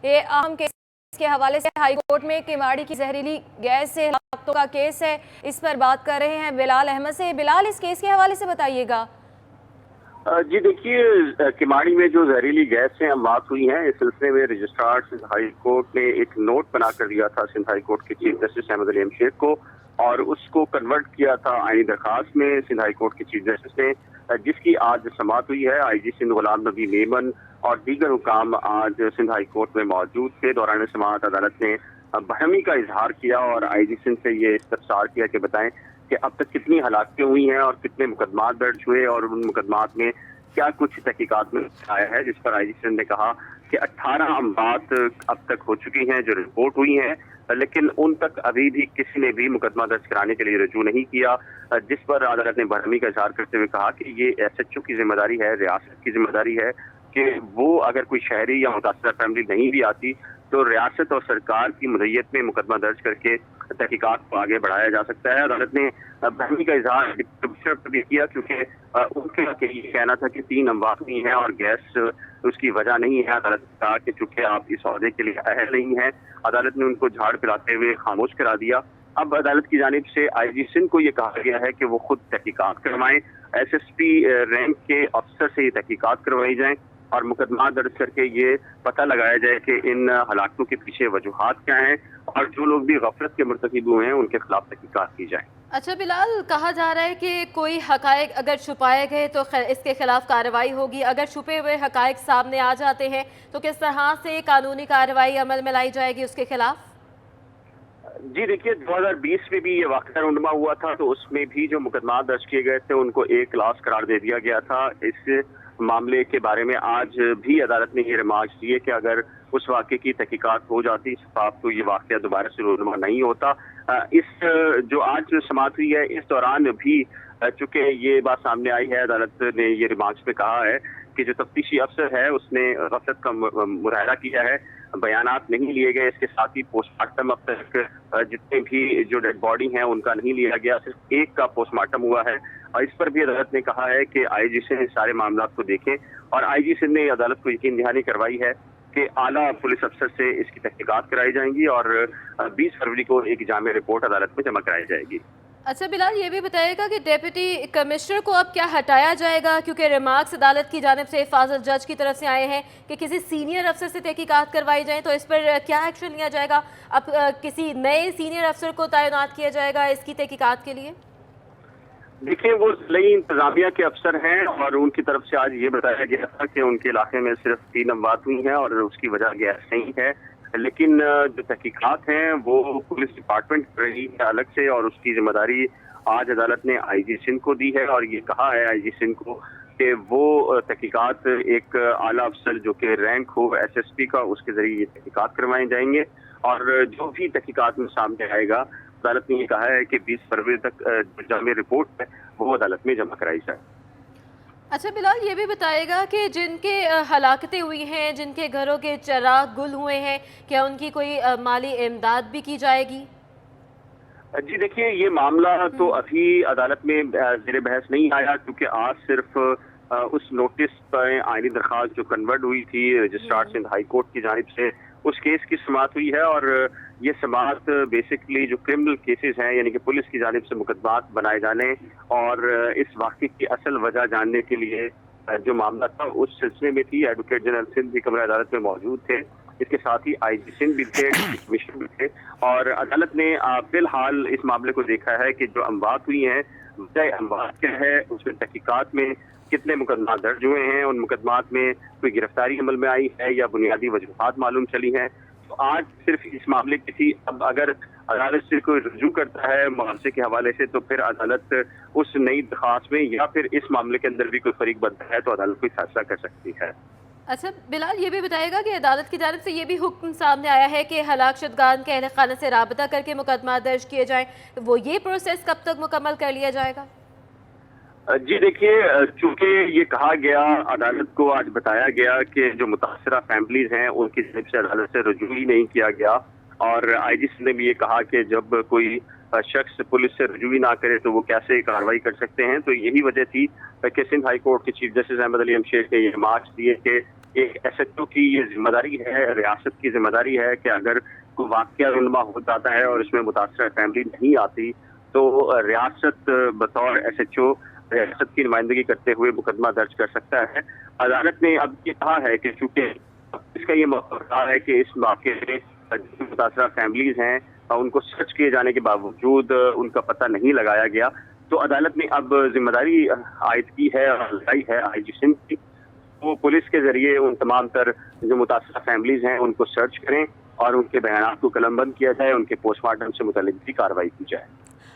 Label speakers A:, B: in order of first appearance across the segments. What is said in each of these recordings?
A: یہ اہم کیس کے حوالے سے ہائی کورٹ میں کیماڑی کی زہریلی گیس سے ہلاکتوں کا کیس ہے، اس پر بات کر رہے ہیں بلال احمد سے۔ بلال، اس کیس کے حوالے سے بتائیے گا۔
B: جی دیکھیے، کیماڑی میں جو زہریلی گیس سے اموات ہوئی ہیں، اس سلسلے میں رجسٹرار سندھ ہائی کورٹ نے ایک نوٹ بنا کر دیا تھا سندھ ہائی کورٹ کے چیف جسٹس احمد علی شیخ کو، اور اس کو کنورٹ کیا تھا آئینی درخواست میں سندھ ہائی کورٹ کے چیف جسٹس نے، جس کی آج سماعت ہوئی ہے۔ آئی جی سندھ غلام نبی میمن اور دیگر حکام آج سندھ ہائی کورٹ میں موجود تھے۔ دوران سماعت عدالت نے برہمی کا اظہار کیا اور آئی جی سندھ سے یہ استفسار کیا کہ بتائیں کہ اب تک کتنی ہلاکتیں ہوئی ہیں اور کتنے مقدمات درج ہوئے، اور ان مقدمات میں کیا کچھ تحقیقات میں آیا ہے، جس پر آئی جی سندھ نے کہا کہ 18 اموات اب تک ہو چکی ہیں جو رپورٹ ہوئی ہیں، لیکن ان تک ابھی بھی کسی نے بھی مقدمہ درج کرانے کے لیے رجوع نہیں کیا، جس پر عدالت نے برہمی کا اظہار کرتے ہوئے کہا کہ یہ ایس ایچ او کی ذمہ داری ہے، ریاست کی ذمہ داری ہے کہ وہ اگر کوئی شہری یا متاثرہ فیملی نہیں بھی آتی تو ریاست اور سرکار کی مدعیت میں مقدمہ درج کر کے تحقیقات کو آگے بڑھایا جا سکتا ہے۔ عدالت نے برہمی کا اظہار کمشنر پر بھی کیا، کیونکہ ان کا یہ کہنا تھا کہ 3 اموات ہوئی ہیں اور گیس اس کی وجہ نہیں ہے۔ عدالت نے کہا کہ چونکہ آپ اس عہدے کے لیے اہل نہیں ہیں، عدالت نے ان کو جھاڑ پلاتے ہوئے خاموش کرا دیا۔ اب عدالت کی جانب سے آئی جی سندھ کو یہ کہا گیا ہے کہ وہ خود تحقیقات کروائیں، ایس ایس پی رینک کے افسر سے یہ تحقیقات کروائی جائیں اور مقدمات درج کر کے یہ پتہ لگایا جائے کہ ان ہلاکتوں کے پیچھے وجوہات کیا ہیں، اور جو لوگ بھی غفلت کے مرتکب ہوئے ہیں ان کے خلاف تحقیقات کی جائیں۔
A: اچھا بلال، کہا جا رہا ہے کہ کوئی حقائق اگر چھپائے گئے تو اس کے خلاف کارروائی ہوگی، اگر چھپے ہوئے حقائق سامنے آ جاتے ہیں تو کس طرح سے قانونی کارروائی عمل میں لائی جائے گی اس کے خلاف؟
B: جی دیکھیے، 2020 میں بھی یہ واقعہ رونما ہوا تھا، تو اس میں بھی جو مقدمات درج کیے گئے تھے ان کو ایک کلاس قرار دے دیا گیا تھا۔ اس معاملے کے بارے میں آج بھی عدالت نے یہ ریمارکس دیے کہ اگر اس واقعے کی تحقیقات ہو جاتی شفاف تو یہ واقعہ دوبارہ سے رونما نہیں ہوتا۔ اس جو آج سماعت ہوئی ہے اس دوران بھی چونکہ یہ بات سامنے آئی ہے، عدالت نے یہ ریمارکس میں کہا ہے کہ جو تفتیشی افسر ہے اس نے غفلت کا مظاہرہ کیا ہے، بیانات نہیں لیے گئے، اس کے ساتھ ہی پوسٹ مارٹم اب تک جتنے بھی جو ڈیڈ باڈی ہیں ان کا نہیں لیا گیا، صرف ایک کا پوسٹ مارٹم ہوا ہے، اور اس پر بھی عدالت نے کہا ہے کہ آئی جی سندھ سارے معاملات کو دیکھیں، اور آئی جی سندھ نے عدالت کو یقین دہانی کروائی ہے کہ اعلیٰ پولیس افسر سے اس کی تحقیقات کرائی جائیں گی اور 20 فروری کو ایک جامع رپورٹ عدالت میں جمع کرائی جائے گی۔
A: اچھا بلال، یہ بھی بتائیے گا کہ ڈیپٹی کمشنر کو اب کیا ہٹایا جائے گا، کیونکہ ریمارکس عدالت کی جانب سے حفاظت جج کی طرف سے آئے ہیں کہ کسی سینئر افسر سے تحقیقات کروائی جائیں، تو اس پر کیا ایکشن لیا جائے گا؟ اب کسی نئے سینئر افسر کو تعینات کیا جائے گا اس کی تحقیقات کے لیے؟
B: دیکھیں، وہ ضلعی انتظامیہ کے افسر ہیں اور ان کی طرف سے آج یہ بتایا گیا تھا کہ ان کے علاقے میں صرف 3 اموات ہوئی ہیں اور اس کی وجہ گیس نہیں ہے، لیکن جو تحقیقات ہیں وہ پولیس ڈپارٹمنٹ کر رہی ہے الگ سے، اور اس کی ذمہ داری آج عدالت نے آئی جی سندھ کو دی ہے، اور یہ کہا ہے آئی جی سندھ کو کہ وہ تحقیقات ایک اعلیٰ افسر جو کہ رینک ہو ایس ایس پی کا، اس کے ذریعے یہ تحقیقات کروائے جائیں گے، اور جو بھی تحقیقات میں سامنے آئے گا عدالت نے یہ کہا ہے کہ 20 فروری تک جامع رپورٹ ہے وہ عدالت میں جمع کرائی جائے۔
A: اچھا بلال، یہ بھی بتائے گا کہ جن کے ہلاکتیں ہوئی ہیں، جن کے گھروں کے چراغ گل ہوئے ہیں، کیا ان کی کوئی مالی امداد بھی کی جائے گی؟
B: جی دیکھیے، یہ معاملہ تو ابھی عدالت میں زیر بحث نہیں آیا، کیونکہ آج صرف اس نوٹس پر آئینی درخواست جو کنورٹ ہوئی تھی رجسٹرار سندھ ہائی کورٹ کی جانب سے، اس کیس کی سماعت ہوئی ہے، اور یہ سماعت بیسکلی جو کرمنل کیسز ہیں یعنی کہ پولیس کی جانب سے مقدمات بنائے جانے اور اس واقعے کی اصل وجہ جاننے کے لیے جو معاملہ تھا اس سلسلے میں تھی۔ ایڈوکیٹ جنرل سندھ بھی کمرہ عدالت میں موجود تھے، اس کے ساتھ ہی آئی جی سندھ بھی تھے، کمشنر بھی تھے، اور عدالت نے فی الحال اس معاملے کو دیکھا ہے کہ جو اموات ہوئی ہیں وجہ اموات کیا ہے، اس میں تحقیقات میں کتنے مقدمات درج ہوئے ہیں، ان مقدمات میں کوئی گرفتاری عمل میں آئی ہے یا بنیادی وجوہات معلوم چلی ہیں۔ تو آج صرف اس معاملے کی تھی، اب اگر عدالت سے کوئی رجوع کرتا ہے معاوضے کے حوالے سے تو پھر عدالت اس نئی درخواست میں یا پھر اس معاملے کے اندر بھی کوئی فریق بنتا ہے تو عدالت کوئی فیصلہ کر سکتی ہے۔
A: اچھا بلال، یہ بھی بتائے گا کہ عدالت کی جانب سے یہ بھی حکم سامنے آیا ہے کہ ہلاک شدگان کے اہل خانہ سے رابطہ کر کے مقدمات درج کیے جائیں، وہ یہ پروسیس کب تک مکمل کر لیا جائے گا؟
B: جی دیکھیے، چونکہ یہ کہا گیا، عدالت کو آج بتایا گیا کہ جو متاثرہ فیملیز ہیں ان کی جانب سے عدالت سے رجوع ہی نہیں کیا گیا، اور آئی جی سی نے بھی یہ کہا کہ جب کوئی شخص پولیس سے رجوع ہی نہ کرے تو وہ کیسے کارروائی کر سکتے ہیں، تو یہی وجہ تھی کہ سندھ ہائی کورٹ کے چیف جسٹس احمد علی شیخ نے یہ ریمارکس دیے کہ ایک SHO کی یہ ذمہ داری ہے, ریاست کی ذمہ داری ہے کہ اگر کوئی واقعہ رونما ہو جاتا ہے اور اس میں متاثرہ فیملی نہیں آتی تو ریاست بطور SHO ریاست کی نمائندگی کرتے ہوئے مقدمہ درج کر سکتا ہے. عدالت نے اب یہ کہا ہے کہ چونکہ اس کا یہ موقع ہے کہ اس واقعے میں متاثرہ فیملیز ہیں ان کو سرچ کیے جانے کے باوجود ان کا پتہ نہیں لگایا گیا, تو عدالت نے اب ذمہ داری عائد کی ہے اور لگائی ہے IG سندھ کی, وہ پولیس کے ذریعے ان تمام تر جو متاثرہ فیملیز ہیں ان کو سرچ کریں اور ان کے بیانات کو قلم بند کیا جائے, ان کے پوسٹ مارٹم سے متعلق بھی کارروائی کی جائے.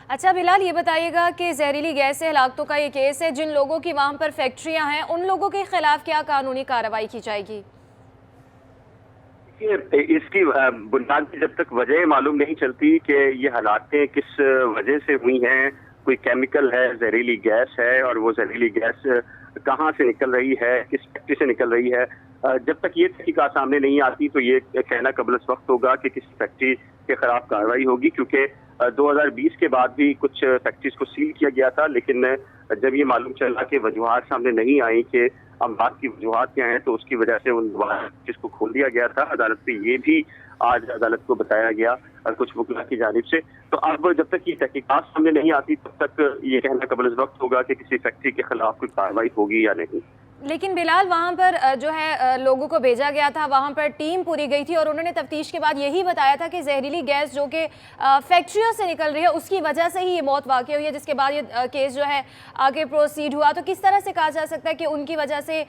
A: اچھا بلال, یہ بتائیے گا کہ زہریلی گیس سے ہلاکتوں کا یہ کیس ہے, جن لوگوں کی وہاں پر فیکٹریاں ہیں ان لوگوں کے خلاف کیا قانونی کارروائی کی جائے گی؟
B: اس کی بنیاد پہ جب تک وجہ معلوم نہیں چلتی کہ یہ ہلاکتیں کس وجہ سے ہوئی ہیں, کوئی کیمیکل ہے, زہریلی گیس ہے, اور وہ زہریلی گیس کہاں سے نکل رہی ہے, کس فیکٹری سے نکل رہی ہے, جب تک یہ تحقیقات سامنے نہیں آتی تو یہ کہنا قبل از وقت ہوگا کہ کسی فیکٹری کے خلاف کارروائی ہوگی, کیونکہ 2020 کے بعد بھی کچھ فیکٹریز کو سیل کیا گیا تھا, لیکن جب یہ معلوم چلا کہ وجوہات سامنے نہیں آئی کہ اموات کی وجوہات کیا ہیں, تو اس کی وجہ سے ان فیکٹریز کو کھول دیا گیا تھا. عدالت پہ یہ بھی آج عدالت کو بتایا گیا کچھ وکلا کی جانب سے. تو اب جب تک یہ تحقیقات سامنے نہیں آتی تب تک یہ کہنا قبل از وقت ہوگا کہ کسی فیکٹری کے خلاف کوئی کارروائی ہوگی یا نہیں.
A: لیکن بلال, وہاں پر جو ہے لوگوں کو بھیجا گیا تھا, وہاں پر ٹیم پوری گئی تھی اور انہوں نے تفتیش کے بعد یہی بتایا تھا کہ زہریلی گیس جو کہ فیکٹریوں سے نکل رہی ہے اس کی وجہ سے ہی یہ موت واقع ہوئی ہے, جس کے بعد یہ کیس جو ہے آگے پروسیڈ ہوا. تو کس طرح سے کہا جا سکتا ہے کہ ان کی وجہ سے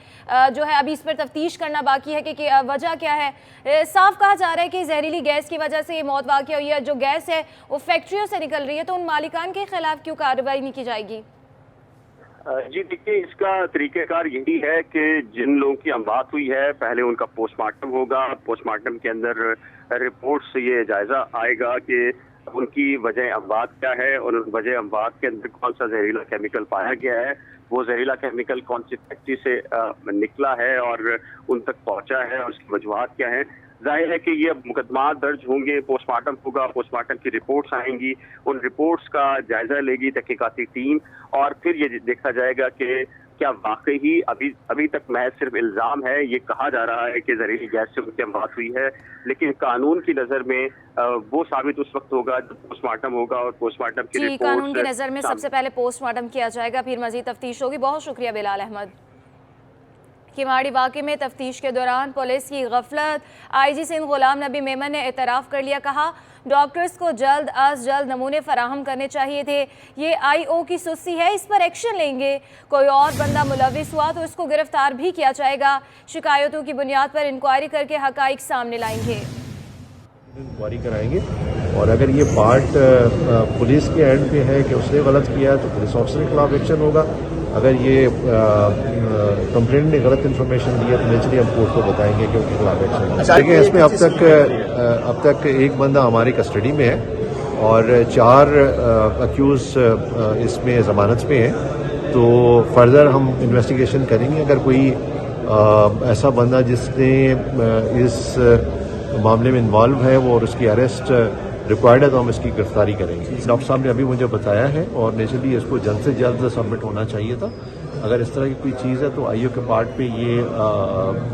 A: جو ہے ابھی اس پر تفتیش کرنا باقی ہے کہ وجہ کیا ہے؟ صاف کہا جا رہا ہے کہ زہریلی گیس کی وجہ سے یہ موت واقع ہوئی ہے, جو گیس ہے وہ فیکٹریوں سے نکل رہی ہے, تو ان مالکان کے خلاف کیوں کارروائی نہیں کی جائے گی؟
B: جی دیکھیے, اس کا طریقہ کار یہی ہے کہ جن لوگوں کی اموات ہوئی ہے پہلے ان کا پوسٹ مارٹم ہوگا, پوسٹ مارٹم کے اندر رپورٹ سے یہ جائزہ آئے گا کہ ان کی وجہ اموات کیا ہے اور ان وجہ اموات کے اندر کون سا زہریلا کیمیکل پایا گیا ہے, وہ زہریلا کیمیکل کون سی فیکٹری سے نکلا ہے اور ان تک پہنچا ہے اور اس کی وجوہات کیا ہیں. ظاہر ہے کہ یہ مقدمات درج ہوں گے, پوسٹ مارٹم ہوگا, پوسٹ مارٹم کی رپورٹس آئیں گی, ان رپورٹس کا جائزہ لے گی تحقیقاتی ٹیم, اور پھر یہ دیکھا جائے گا کہ کیا واقعی ابھی تک محض صرف الزام ہے. یہ کہا جا رہا ہے کہ زہریلی گیس سے ان کی اموات ہوئی ہے, لیکن قانون کی نظر میں وہ ثابت اس وقت ہوگا جب پوسٹ مارٹم ہوگا اور پوسٹ مارٹم کی رپورٹ
A: قانون کی نظر میں سب سے پہلے پوسٹ مارٹم کیا جائے گا, پھر مزید تفتیش ہوگی. بہت شکریہ بلال احمد. کیماڑی واقعے میں تفتیش کے دوران پولیس کی غفلت, IG سندھ غلام نبی میمن نے اعتراف کر لیا. کہا ڈاکٹرز کو جلد از جلد نمونے فراہم کرنے چاہیے تھے, یہ IO کی سستی ہے, اس پر ایکشن لیں گے. کوئی اور بندہ ملوث ہوا تو اس کو گرفتار بھی کیا جائے گا. شکایتوں کی بنیاد پر انکوائری کر کے حقائق سامنے لائیں گے.
C: انکوائری کرائیں گے, اور اگر یہ پارٹ پولیس کے اینڈ پہ ہے کہ اس نے غلط کیا ہے تو پولیس آفیسر کے خلاف ایکشن ہوگا. اگر یہ کمپلینٹ نے غلط انفارمیشن دی ہے تو نیچرلی ہم کورٹ کو بتائیں گے کہ ان کے خلاف ایکشن ہوگا. لیکن اس میں اب تک ایک بندہ ہماری کسٹڈی میں ہے اور 4 اکیوز اس میں ضمانت پہ ہیں, تو فردر ہم انویسٹیگیشن کریں گے. اگر کوئی ایسا بندہ جس نے اس معاملے میں انوالو ہے وہ اور اس کی اریسٹ ریکوائرڈ ہے تو ہم اس کی گرفتاری کریں گے. ڈاکٹر صاحب نے ابھی مجھے بتایا ہے اور نیچرلی اس کو جلد سے جلد سبمٹ ہونا چاہیے تھا. اگر اس طرح کی کوئی چیز ہے تو IO کے پارٹ پہ یہ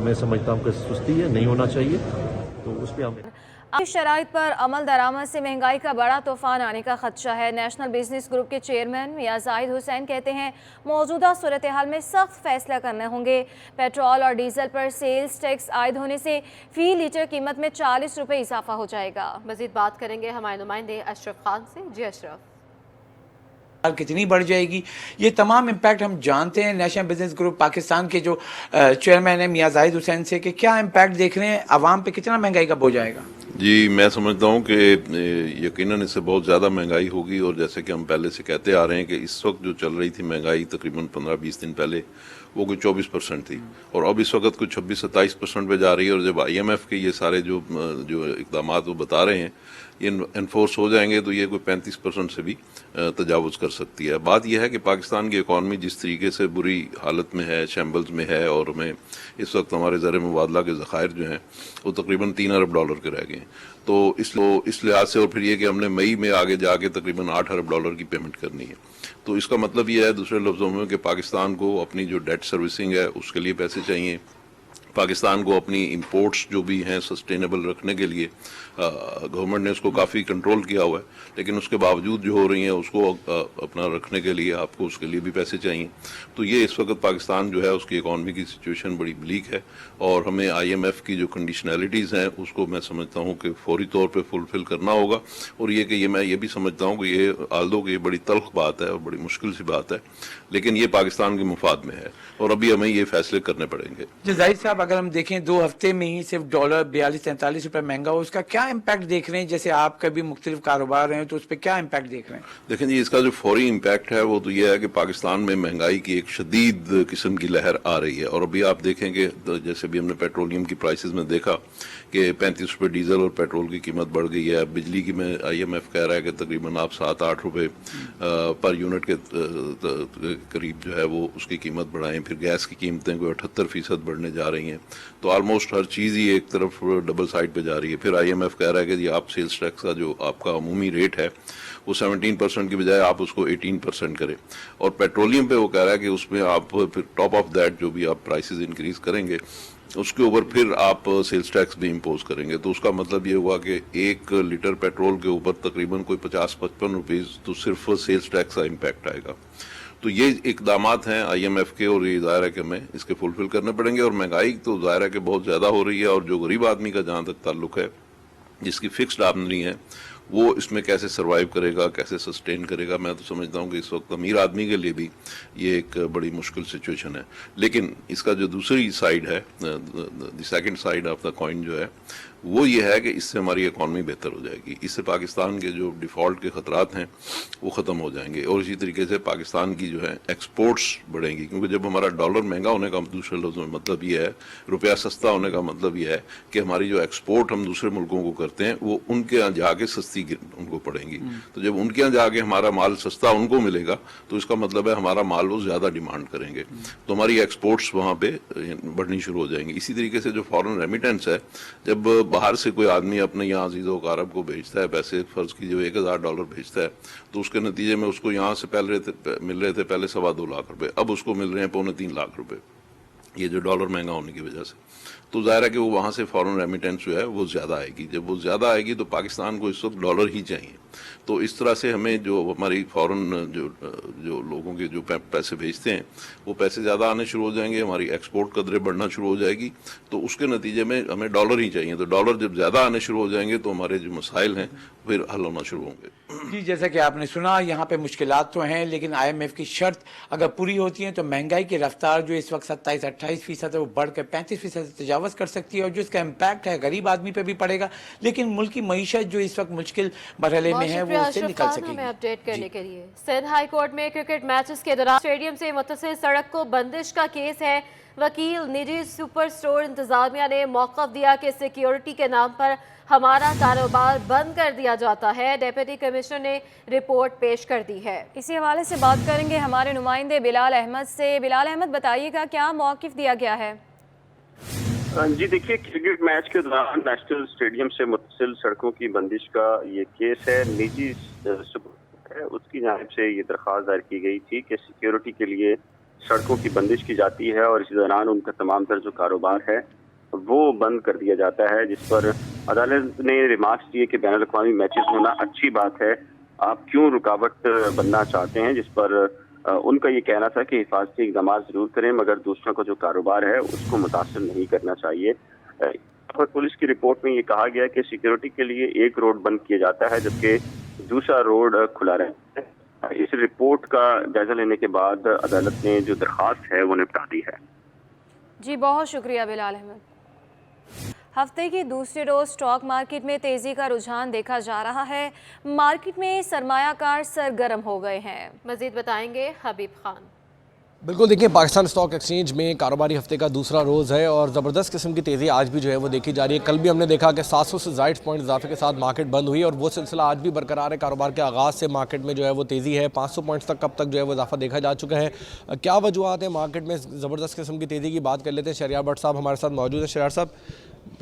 C: میں سمجھتا ہوں کہ سستی ہے, نہیں ہونا چاہیے, تو اس پہ ہم
A: شرائط پر عمل درآمد سے مہنگائی کا بڑا طوفان آنے کا خدشہ ہے. نیشنل بزنس گروپ کے چیئرمین میاں زاہد حسین کہتے ہیں موجودہ صورتحال میں سخت فیصلہ کرنے ہوں گے. پیٹرول اور ڈیزل پر سیلز ٹیکس عائد ہونے سے فی لیٹر قیمت میں 40 روپے اضافہ ہو جائے گا. مزید بات کریں گے ہمارے نمائندے اشرف خان سے. جی اشرف,
D: کتنی بڑھ جائے گی, یہ تمام امپیکٹ ہم جانتے ہیں. نیشنل بزنس گروپ پاکستان کے جو چیئرمین ہیں میاں زاہد حسین سے کہ کیا امپیکٹ دیکھ رہے ہیں, عوام پہ کتنا مہنگائی کا بوجھ آئے گا؟
E: جی میں سمجھتا ہوں کہ یقیناً اس سے بہت زیادہ مہنگائی ہوگی, اور جیسے کہ ہم پہلے سے کہتے آ رہے ہیں کہ اس وقت جو چل رہی تھی مہنگائی تقریباً 15-20 دن پہلے وہ کوئی 24% تھی, اور اب اس وقت کوئی 26-27% پہ جا رہی ہے. اور جب IMF کے یہ سارے جو اقدامات وہ بتا رہے ہیں یہ انفورس ہو جائیں گے تو یہ کوئی 35% سے بھی تجاوز کر سکتی ہے. بات یہ ہے کہ پاکستان کی اکانومی جس طریقے سے بری حالت میں ہے, شیمبلز میں ہے, اور ہمیں اس وقت ہمارے زر مبادلہ کے ذخائر جو ہیں وہ تقریباً $3 ارب کے رہ گئے ہیں. تو اس لحاظ سے, اور پھر یہ کہ ہم نے مئی میں آگے جا کے تقریباً $8 ارب کی پیمنٹ کرنی ہے. تو اس کا مطلب یہ ہے دوسرے لفظوں میں کہ پاکستان کو اپنی جو ڈیٹ سروسنگ ہے اس کے لیے پیسے چاہیے, पाकिस्तान को अपनी इंपोर्ट्स जो भी हैं सस्टेनेबल रखने के लिए गवर्नमेंट ने उसको काफ़ी कंट्रोल किया हुआ है, लेकिन उसके बावजूद जो हो रही हैं उसको अपना रखने के लिए आपको उसके लिए भी पैसे चाहिए। तो ये इस वक्त पाकिस्तान जो है उसकी इकॉनमी की सिचुएशन बड़ी ब्लीक है और हमें IMF की जो कंडीशनैलिटीज़ हैं उसको मैं समझता हूँ कि फौरी तौर पे फुलफिल करना होगा। और ये कि मैं ये भी समझता हूँ कि ये आल्दो कि ये बड़ी तल्ख बात है और बड़ी मुश्किल सी बात है, लेकिन ये पाकिस्तान के मुफाद में है और अभी हमें ये फैसले करने पड़ेंगे।
D: जो जाहिद साहब, अगर हम देखें 2 हफ्ते में ही सिर्फ डॉलर 42-43 रुपए महंगा हो, उसका क्या इम्पैक्ट देख रहे हैं? जैसे आपका भी मुख्तलिफ कारोबार हैं तो उस पर क्या इम्पैक्ट देख रहे हैं?
E: देखें जी, इसका जो फौरी इम्पैक्ट है वो तो ये है कि पाकिस्तान में महंगाई की एक शदीद किस्म की लहर आ रही है। और अभी आप देखेंगे तो जैसे भी हमने पेट्रोलियम की प्राइसेस में देखा कि 35 रुपये डीजल और पेट्रोल की कीमत बढ़ गई है। बिजली की में IMF कह रहा है कि तकरीबन आप 7-8 रुपये पर यूनिट के करीब जो है वो उसकी कीमत बढ़ाएं। फिर गैस की कीमतें कोई 78% बढ़ने जा रही हैं। तो ऑलमोस्ट हर चीज़ ही एक तरफ डबल साइड पे जा रही है। फिर IMF कह रहा है कि जी आप सेल्स टैक्स का जो आपका अमूमी रेट है वो 17% की बजाय आप उसको 18% करें। और पेट्रोलियम पे वो कह रहा है कि उसमें आप फिर टॉप ऑफ दैट जो भी आप प्राइसेस इंक्रीज करेंगे उसके ऊपर फिर आप सेल्स टैक्स भी इम्पोज करेंगे। तो उसका मतलब ये हुआ कि 1 लीटर पेट्रोल के ऊपर तकरीबन कोई 50-55 रुपीज़ तो सिर्फ सेल्स टैक्स का इम्पैक्ट आएगा। तो ये इकदामात हैं IMF के और ये ज़ाहिर है कि हमें इसके फुलफिल करने पड़ेंगे। और महंगाई तो ज़ाहिर है कि बहुत ज़्यादा हो रही है और जो गरीब आदमी का जहाँ तक ताल्लुक है, जिसकी फिक्स्ड आमदनी है, वो इसमें कैसे सर्वाइव करेगा, कैसे सस्टेन करेगा। मैं तो समझता हूँ कि इस वक्त अमीर आदमी के लिए भी ये एक बड़ी मुश्किल सिचुएशन है। लेकिन इसका जो दूसरी साइड है, the second side of the coin जो है वो ये है कि इससे हमारी इकॉनमी बेहतर हो जाएगी। इससे पाकिस्तान के जो डिफ़ॉल्ट के ख़तरात हैं वो ख़त्म हो जाएंगे और इसी तरीके से पाकिस्तान की जो है एक्सपोर्ट्स बढ़ेंगी। क्योंकि जब हमारा डॉलर महंगा होने का दूसरे लफ्ज़ों में मतलब ये है, रुपया सस्ता होने का मतलब ये है कि हमारी जो एक्सपोर्ट हम दूसरे मुल्कों को करते हैं वो उनके यहाँ जाके सस्ती उनको पड़ेंगी। तो जब उनके यहाँ जाके हमारा माल सस्ता उनको मिलेगा तो इसका मतलब है हमारा माल वो ज़्यादा डिमांड करेंगे, तो हमारी एक्सपोर्ट्स वहाँ पे बढ़नी शुरू हो जाएंगी। इसी तरीके से जो फॉरेन रेमिटेंस है, जब बाहर से कोई आदमी अपने यहाँ अजीज़ो अरब को भेजता है पैसे, फ़र्ज़ कीजिए $1000 भेजता है, तो उसके नतीजे में उसको यहाँ से मिल रहे थे पहले 2.25 लाख रुपए, अब उसको मिल रहे हैं 2.25 लाख रुपए, ये जो डॉलर महंगा होने की वजह से। तो ज़ाहिर है कि वो वहाँ से फॉरेन रेमिटेंस जो है वो ज़्यादा आएगी। जब वो ज़्यादा आएगी तो पाकिस्तान को इस वक्त डॉलर ही चाहिए। तो इस तरह से हमें जो हमारी फॉरेन जो लोगों के जो पैसे भेजते हैं वो पैसे ज़्यादा आने शुरू हो जाएंगे, हमारी एक्सपोर्ट कदरें बढ़ना शुरू हो जाएगी। तो उसके नतीजे में हमें डॉलर ही चाहिए। तो डॉलर जब ज़्यादा आने शुरू हो जाएंगे तो हमारे जो मसाइल हैं फिर हल होना शुरू होंगे।
D: जी, जैसा कि आपने सुना, यहाँ पे मुश्किलात तो हैं, लेकिन IMF की शर्त अगर पूरी होती है तो महंगाई की रफ्तार जो इस वक्त 27-28% है वो बढ़ कर 35% से तजावज़ कर सकती है और जो इसका इम्पैक्ट है गरीब आदमी पे भी पड़ेगा, लेकिन मुल्क की मईशत जो इस वक्त मुश्किल मरहले में है वो उससे निकल सकेगी।
A: हमें अपडेट करने के लिए सिंध हाई कोर्ट में क्रिकेट मैचेस के दौरान स्टेडियम से मुत्तसिल सड़क को बंदिश का केस है। वकील निजी सुपर स्टोर इंतजामिया ने मौक़िफ़ दिया कि सिक्योरिटी के नाम पर हमारा कारोबार बंद कर दिया जाता है। डिप्टी कमिश्नर ने रिपोर्ट पेश कर दी है।
F: इसी हवाले से बात करेंगे हमारे नुमाइंदे बिलाल अहमद से। बिलाल अहमद, बताइएगा क्या मौक़िफ़ दिया गया है?
B: जी देखिए, क्रिकेट मैच के दौरान नेशनल स्टेडियम से मुत्तसिल सड़कों की बंदिश का ये केस है। निजी सुपर है उसकी जानिब से ये दरख्वास्त दायर की गई थी कि सिक्योरिटी के लिए सड़कों की बंदिश की जाती है और इसी दौरान उनका तमाम तर जो कारोबार है वो बंद कर दिया जाता है, जिस पर अदालत ने रिमार्क्स दिए कि बैनुल अक़वामी मैचेस होना अच्छी बात है, आप क्यों रुकावट बनना चाहते हैं। जिस पर उनका ये कहना था कि हिफाजती इक़दाम ज़रूर करें मगर दूसरों का जो कारोबार है उसको मुतासर नहीं करना चाहिए। और पुलिस की रिपोर्ट में ये कहा गया कि सिक्योरिटी के लिए एक रोड बंद किया जाता है जबकि दूसरा रोड खुला रहता है। इस रिपोर्ट का जायजा लेने के बाद अदालत ने जो दरख्वास्त है वो निपटा दी है।
F: जी, बहुत शुक्रिया बिलाल अहमद। हफ्ते की दूसरे रोज स्टॉक मार्केट में तेजी का रुझान देखा जा रहा है। मार्केट में सरमायाकार सरगर्म हो गए हैं।
A: मजीद बताएंगे हबीब खान।
G: बिल्कुल, देखिए पाकिस्तान स्टॉक एक्सचेंज में कारोबारी हफ्ते का दूसरा रोज़ है और ज़बरदस्त किस्म की तेज़ी आज भी जो है वो देखी जा रही है। कल भी हमने देखा कि 700 से ज़ायद पॉइंट इजाफे के साथ मार्केट बंद हुई और वो सिलसिला आज भी बरकरार है। कारोबार के आगाज़ से मार्केट में जो है वो तेज़ी है, 500 पॉइंट्स तक कब तक जो है वो इजाफा देखा जा चुका है। क्या वजूहत है मार्केट में ज़बरदस्त किस्म की तेज़ी की बात कर लेते हैं। शहरियार भट्ट साहब हमारे साथ मौजूद है। शहरियार साहब,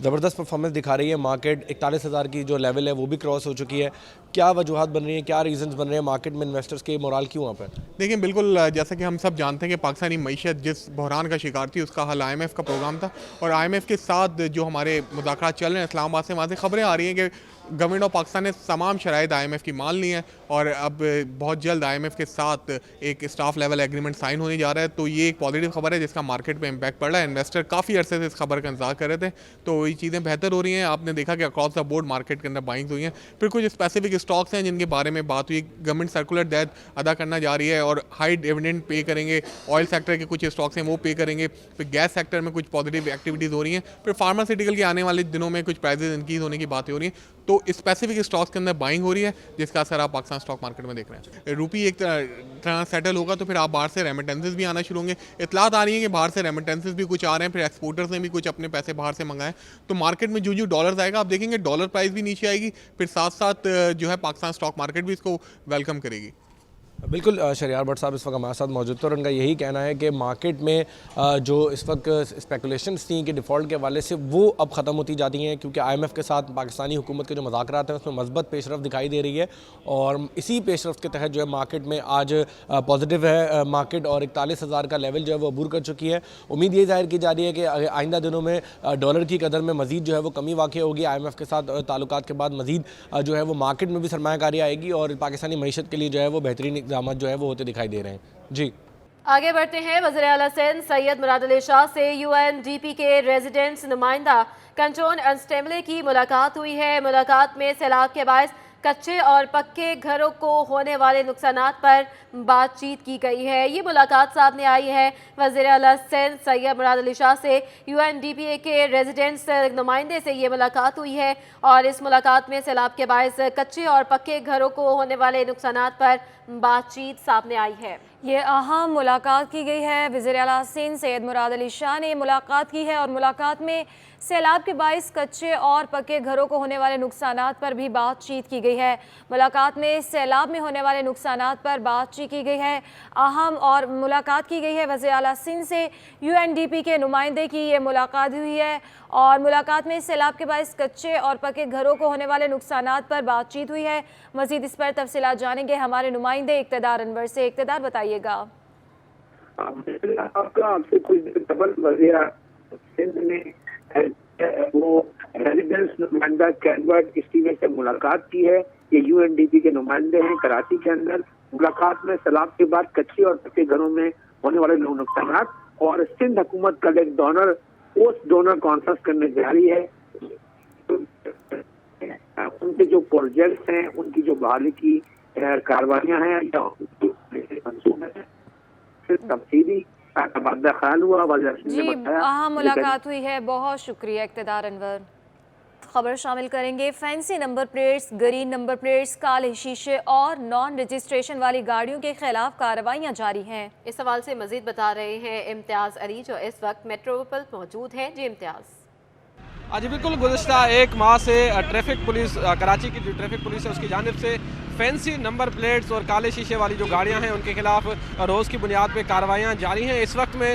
G: ज़बरदस्त परफॉर्मेंस दिखा रही है मार्केट, 41,000 की जो लेवल है वो भी क्रॉस हो चुकी है। क्या वजूहत बन रही हैं, क्या रीजंस बन रहे हैं मार्केट में इन्वेस्टर्स के मोराल क्यों वहाँ पर?
H: देखिए बिल्कुल, जैसा कि हम सब जानते हैं कि पाकिस्तानी मईशत जिस बहरान का शिकार थी उसका हल IMF का प्रोग्राम था, और IMF के साथ जो हमारे मुज़ाकरात चल रहे हैं इस्लामाबाद से, वहाँ से खबरें आ रही हैं कि गवर्नमेंट ऑफ पाकिस्तान ने तमाम शराइत IMF की मान ली हैं और अब बहुत जल्द IMF के साथ एक स्टाफ लेवल एग्रीमेंट साइन होने जा रहा है। तो ये एक पॉजिटिव खबर है जिसका मार्केट पे इम्पैक्ट पड़ रहा है। इन्वेस्टर काफ़ी अरसे से इस खबर का इंतजार कर रहे थे, तो ये चीज़ें बेहतर हो रही हैं। आपने देखा कि अक्रॉस द बोर्ड मार्केट के अंदर बाइंग्स हुई हैं। फिर कुछ स्पेसिफिक स्टॉक्स हैं जिनके बारे में बात हुई, गवर्नमेंट सर्कुलर डेट अदा करना जा रही है और हाई डिविडेंड पे करेंगे। ऑयल सेक्टर के कुछ स्टॉक्स हैं वो पे करेंगे। फिर गैस सेक्टर में कुछ पॉजिटिव एक्टिविटीज़ हो रही हैं। फिर फार्मास्यूटिकल के आने वाले दिनों में कुछ प्राइजेज इंक्रीज होने की बातें हो रही हैं। तो स्पेसिफिक स्टॉक्स के अंदर बाइंग हो रही है जिसका असर आप पाकिस्तान स्टॉक मार्केट में देख रहे हैं। रूपी एक तरह सेटल होगा तो फिर आप बाहर से रेमिटेंसेस भी आना शुरू होंगे। इतलात आ रही है कि बाहर से रेमिटेंसेस भी कुछ आ रहे हैं, फिर एक्सपोर्टर्स ने भी कुछ अपने पैसे बाहर से मंगाए। तो मार्केट में जो डॉलर्स आएगा आप देखेंगे डॉलर प्राइस भी नीचे आएगी, फिर साथ साथ जो है पाकिस्तान स्टॉक मार्केट भी इसको वेलकम करेगी।
G: बिल्कुल, शहरियार भट्ट साहब इस वक्त हमारे साथ मौजूद थे और उनका यही कहना है कि मार्केट में जो इस वक्त स्पेकुलेशंस थी कि डिफ़ॉल्ट के हवाले से वो अब ख़त्म होती जाती हैं, क्योंकि IMF के साथ पाकिस्तानी हुकूमत के जो मुज़ाकरात हैं उसमें मज़बूत पेशरफ़ दिखाई दे रही है और इसी पेशरफ़ के तहत जो है मार्केट में आज पॉजिटिव है मार्केट और 41,000 का लेवल जो है वो अबूर कर चुकी है। उम्मीद ये ज़ाहिर की जा रही है कि आइंदा दिनों में डॉलर की कदर में मज़ीद जो है वो कमी वाक़ई होगी। IMF के साथ ताल्लुकात के बाद मज़ीद जो है वो मार्केट में भी सरमायाकारी आएगी और पाकिस्तानी मईशत के लिए जो है वो बेहतरीन इक़दाम जो है वो होते दिखाई दे रहे हैं। जी
A: आगे बढ़ते हैं। वज़ीर आला सिंध सैयद मुराद अली शाह से UNDP के रेजिडेंट्स नुमाइंदा कंचोन अंस्टेमले की मुलाकात हुई है। मुलाकात में सैलाब के बायस कच्चे और पक्के घरों को होने वाले नुकसानात पर बातचीत की गई है। ये मुलाकात सामने आई है वज़ीर आला सिंध सैयद मुराद अली शाह से UNDP के रेजिडेंट्स नुमाइंदे से ये मुलाकात हुई है और इस मुलाकात में सैलाब के बायस कच्चे और पक्के घरों को होने वाले नुकसानात पर बातचीत सामने आई है।
F: ये अहम मुलाकात की गई है। वज़ीर आला सिंध सैयद मुराद अली शाह ने मुलाकात की है और मुलाकात में सैलाब के बायस कच्चे और पक्के घरों को होने वाले नुकसानात पर भी बातचीत की गई है। मुलाकात में सैलाब में होने वाले नुकसानात पर बातचीत की गई है। अहम और मुलाकात की गई है वज़ीर आला सिंध से UNDP के नुमाइंदे की ये मुलाकात हुई है और मुलाकात में सैलाब के बायस कच्चे और पक्के घरों को होने वाले नुकसानात पर बातचीत हुई है। मज़ीद इस पर तफसीलात जानेंगे हमारे नुमाइंदे इक़्तिदार अनवर से। इक़्तिदार बताइएगा।
I: आपसे कुछ देर कबल वज़ीर सिंध ने वो रेजिडेंस नुमाइंदा कैनवर्ड स्टीवन से मुलाकात की है। ये UNDP के नुमाइंदे हैं कराची के अंदर। मुलाकात में सैलाब के बाद कच्चे और पक्के घरों में होने वाले नुकसान और सिंध हुकूमत का एक डोनर पोस्ट डोनर कॉन्फ्रेंस करने जा रही है। उनके जो प्रोजेक्ट्स हैं, उनकी जो बहाली की कार्रवाइयाँ हैं या तफसीली तबादला ख्याल हुआ।
F: जी हाँ, मुलाकात हुई है। बहुत शुक्रिया इक़्तिदार अनवर। खबर शामिल करेंगे। Fancy number plates, green number plates, काले शीशे और नॉन रजिस्ट्रेशन वाली गाड़ियों के खिलाफ कार्रवाइयाँ जारी हैं।
A: इस सवाल से मजीद बता रहे हैं इम्तियाज़ अली जो इस वक्त मेट्रोपोल मौजूद हैं। जी इम्तियाज़।
J: जी बिल्कुल, गुज़िश्ता एक माह से ट्रैफिक पुलिस, कराची की जो ट्रैफिक पुलिस है उसकी जानिब से फैंसी नंबर प्लेट्स और काले शीशे वाली जो गाड़ियां हैं उनके खिलाफ रोज़ की बुनियाद पे कार्रवाइयाँ जारी हैं। इस वक्त मैं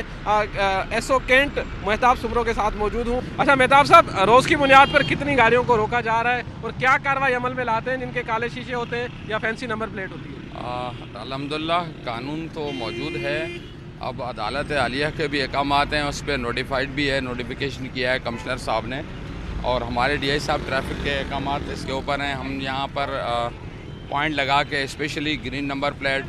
J: SO कैंट मेहताब सुमरो के साथ मौजूद हूँ। अच्छा मेहताब साहब, रोज़ की बुनियाद पर कितनी गाड़ियों को रोका जा रहा है और क्या कार्रवाई अमल में लाते हैं जिनके काले शीशे होते हैं या फैंसी नंबर प्लेट होती है?
K: अल्हम्दुलिल्लाह कानून तो मौजूद है। अब अदालत आलिया के भी अहकामात हैं, उस पर नोटिफाइड भी है, नोटिफिकेशन किया है कमिश्नर साहब ने और हमारे DI साहब ट्रैफिक के अहकामात इसके ऊपर हैं। हम यहाँ पर पॉइंट लगा के specially green number plate,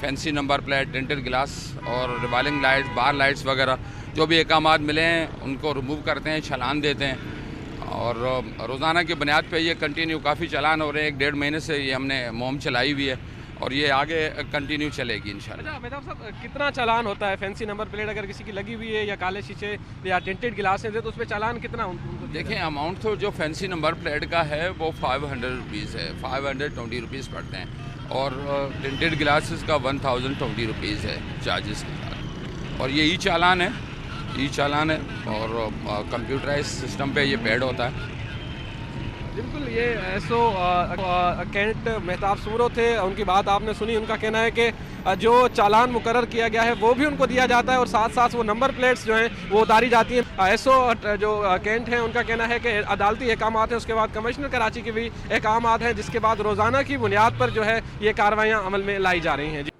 K: fancy number plate, tinted glass और रिवालिंग लाइट्स, बार लाइट्स वगैरह जो भी अहकामात मिले हैं उनको रिमूव करते हैं, चालान देते हैं और रोज़ाना की बुनियाद पे ये कंटिन्यू काफ़ी चालान हो रहे हैं। 1-1.5 महीने से ये हमने मुहिम चलाई हुई है और ये आगे कंटिन्यू चलेगी इंशाल्लाह।
J: अच्छा मेहताब साहब, कितना चालान होता है फैंसी नंबर प्लेट अगर किसी की लगी हुई है या काले शीशे या टिंटेड ग्लासेस है तो उस पर चालान कितना?
K: देखें अमाउंट तो जो फैंसी नंबर प्लेट का है वो 500 रुपीज़ है, 520 रुपीज़ पड़ते हैं और टिंटेड ग्लासेस का 1020 रुपीज़ है चार्जेस के साथ। और ये ई चालान है और कंप्यूटराइज सिस्टम पे ये पेड होता है।
J: बिल्कुल, ये एसओ कैंट मेहताब सूरो थे, उनकी बात आपने सुनी। उनका कहना है कि जो चालान मुकर्रर किया गया है वो भी उनको दिया जाता है और साथ साथ वो नंबर प्लेट्स जो हैं वो उतारी जाती हैं। एसओ जो कैंट हैं उनका कहना है कि अदालती अहकामात हैं, उसके बाद कमिश्नर कराची के भी अहकामात हैं, जिसके बाद रोज़ाना की बुनियाद पर जो है ये कार्रवाइयाँ अमल में लाई जा रही हैं।